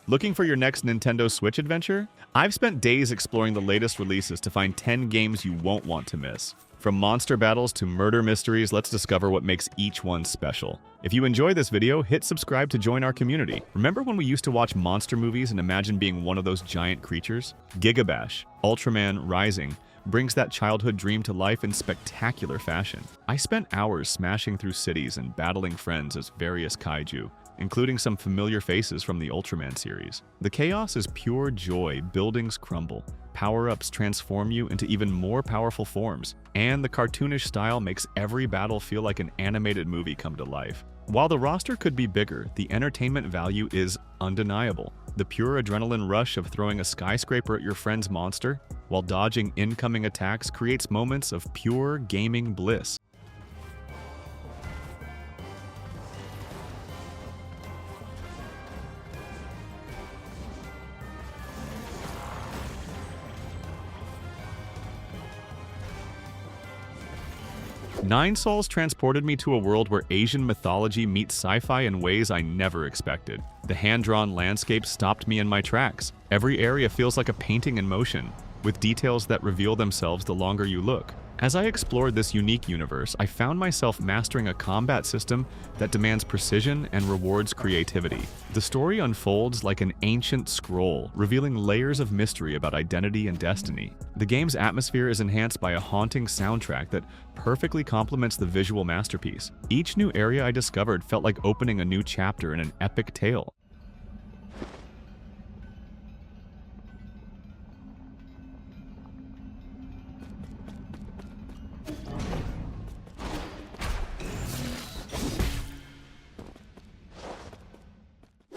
Looking for your next Nintendo Switch adventure? I've spent days exploring the latest releases to find 10 games you won't want to miss. From monster battles to murder mysteries, let's discover what makes each one special. If you enjoy this video, hit subscribe to join our community. Remember when we used to watch monster movies and imagine being one of those giant creatures? GigaBash, Ultraman Rising, brings that childhood dream to life in spectacular fashion. I spent hours smashing through cities and battling friends as various kaiju, including some familiar faces from the Ultraman series. The chaos is pure joy, buildings crumble, power-ups transform you into even more powerful forms, and the cartoonish style makes every battle feel like an animated movie come to life. While the roster could be bigger, the entertainment value is undeniable. The pure adrenaline rush of throwing a skyscraper at your friend's monster while dodging incoming attacks creates moments of pure gaming bliss. Nine Souls transported me to a world where Asian mythology meets sci-fi in ways I never expected. The hand-drawn landscape stopped me in my tracks. Every area feels like a painting in motion, with details that reveal themselves the longer you look. As I explored this unique universe, I found myself mastering a combat system that demands precision and rewards creativity. The story unfolds like an ancient scroll, revealing layers of mystery about identity and destiny. The game's atmosphere is enhanced by a haunting soundtrack that perfectly complements the visual masterpiece. Each new area I discovered felt like opening a new chapter in an epic tale.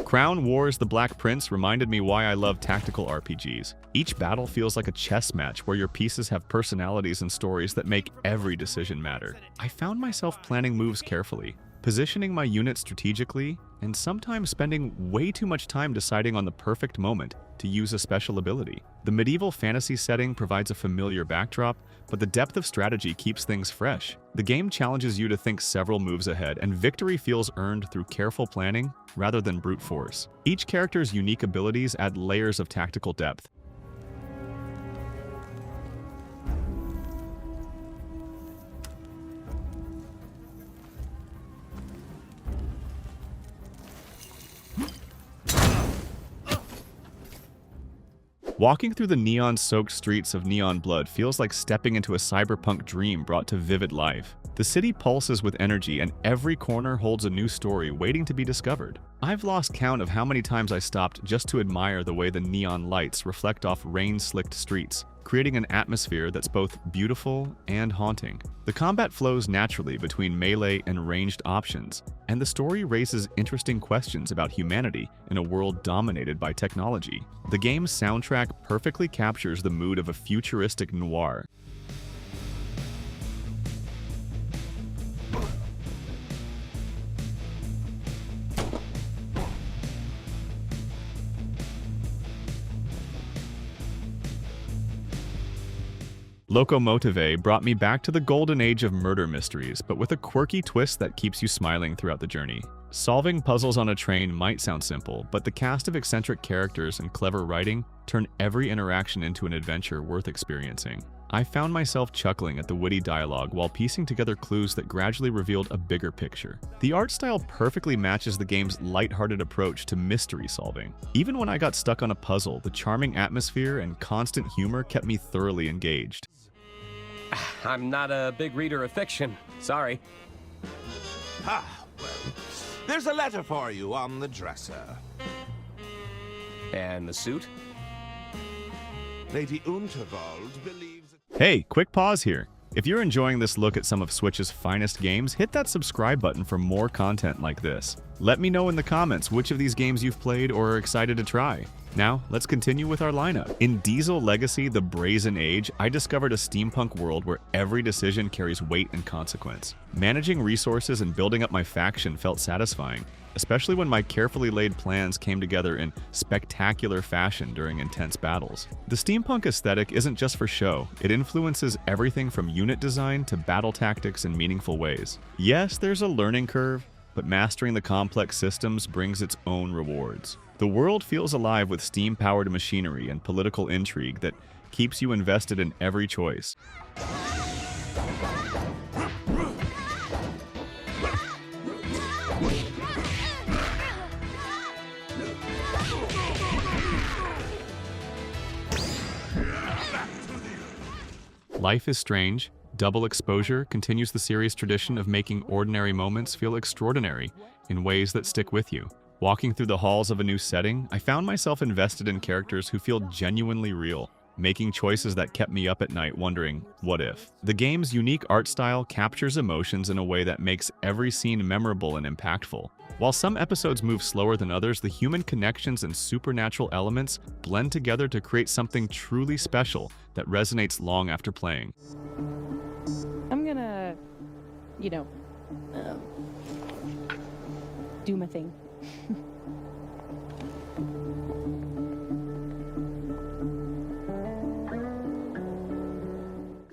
Crown Wars: The Black Prince reminded me why I love tactical RPGs. Each battle feels like a chess match where your pieces have personalities and stories that make every decision matter. I found myself planning moves carefully, positioning my units strategically, and sometimes spending way too much time deciding on the perfect moment to use a special ability. The medieval fantasy setting provides a familiar backdrop, but the depth of strategy keeps things fresh. The game challenges you to think several moves ahead, and victory feels earned through careful planning rather than brute force. Each character's unique abilities add layers of tactical depth. Walking through the neon-soaked streets of Neon Blood feels like stepping into a cyberpunk dream brought to vivid life. The city pulses with energy, and every corner holds a new story waiting to be discovered. I've lost count of how many times I stopped just to admire the way the neon lights reflect off rain-slicked streets, creating an atmosphere that's both beautiful and haunting. The combat flows naturally between melee and ranged options, and the story raises interesting questions about humanity in a world dominated by technology. The game's soundtrack perfectly captures the mood of a futuristic noir. Loco Motive brought me back to the golden age of murder mysteries, but with a quirky twist that keeps you smiling throughout the journey. Solving puzzles on a train might sound simple, but the cast of eccentric characters and clever writing turn every interaction into an adventure worth experiencing. I found myself chuckling at the witty dialogue while piecing together clues that gradually revealed a bigger picture. The art style perfectly matches the game's lighthearted approach to mystery solving. Even when I got stuck on a puzzle, the charming atmosphere and constant humor kept me thoroughly engaged. I'm not a big reader of fiction. Sorry. Ah, well, there's a letter for you on the dresser. And the suit? Lady Unterwald believes... Hey, quick pause here. If you're enjoying this look at some of Switch's finest games, hit that subscribe button for more content like this. Let me know in the comments which of these games you've played or are excited to try. Now, let's continue with our lineup. In Diesel Legacy: The Brazen Age, I discovered a steampunk world where every decision carries weight and consequence. Managing resources and building up my faction felt satisfying, especially when my carefully laid plans came together in spectacular fashion during intense battles. The steampunk aesthetic isn't just for show, it influences everything from unit design to battle tactics in meaningful ways. Yes, there's a learning curve, but mastering the complex systems brings its own rewards. The world feels alive with steam-powered machinery and political intrigue that keeps you invested in every choice. Life is Strange, Double Exposure continues the series' tradition of making ordinary moments feel extraordinary in ways that stick with you. Walking through the halls of a new setting, I found myself invested in characters who feel genuinely real, making choices that kept me up at night wondering, what if? The game's unique art style captures emotions in a way that makes every scene memorable and impactful. While some episodes move slower than others, the human connections and supernatural elements blend together to create something truly special that resonates long after playing. I'm gonna, do my thing.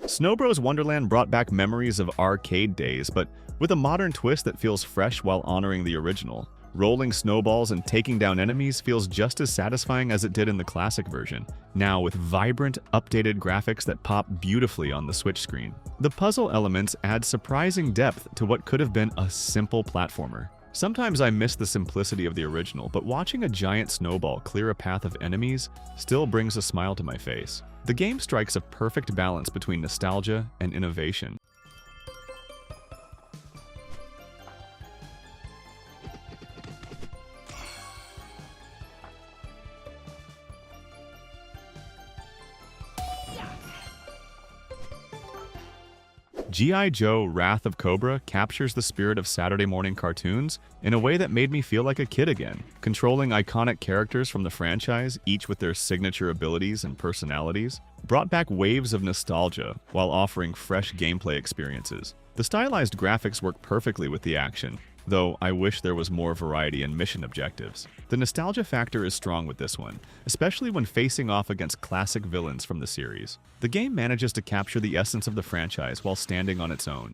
Snow Bros. Wonderland brought back memories of arcade days, but with a modern twist that feels fresh while honoring the original. Rolling snowballs and taking down enemies feels just as satisfying as it did in the classic version, now with vibrant, updated graphics that pop beautifully on the Switch screen. The puzzle elements add surprising depth to what could have been a simple platformer. Sometimes I miss the simplicity of the original, but watching a giant snowball clear a path of enemies still brings a smile to my face. The game strikes a perfect balance between nostalgia and innovation. G.I. Joe: Wrath of Cobra captures the spirit of Saturday morning cartoons in a way that made me feel like a kid again. Controlling iconic characters from the franchise, each with their signature abilities and personalities, brought back waves of nostalgia while offering fresh gameplay experiences. The stylized graphics work perfectly with the action, though I wish there was more variety in mission objectives. The nostalgia factor is strong with this one, especially when facing off against classic villains from the series. The game manages to capture the essence of the franchise while standing on its own.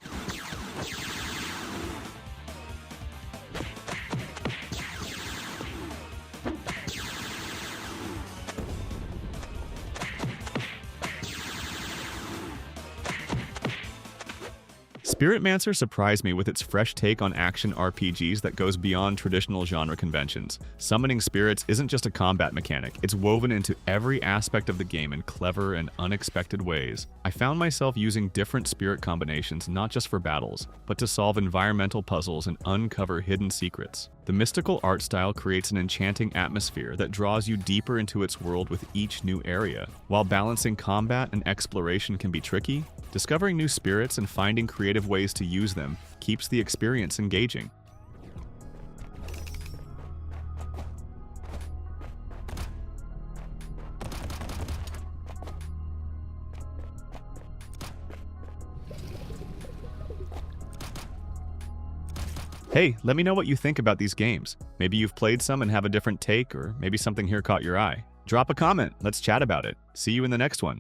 Spirit Mancer surprised me with its fresh take on action RPGs that goes beyond traditional genre conventions. Summoning spirits isn't just a combat mechanic, it's woven into every aspect of the game in clever and unexpected ways. I found myself using different spirit combinations not just for battles, but to solve environmental puzzles and uncover hidden secrets. The mystical art style creates an enchanting atmosphere that draws you deeper into its world with each new area. While balancing combat and exploration can be tricky, discovering new spirits and finding creative ways to use them keeps the experience engaging. Hey, let me know what you think about these games. Maybe you've played some and have a different take, or maybe something here caught your eye. Drop a comment, let's chat about it. See you in the next one.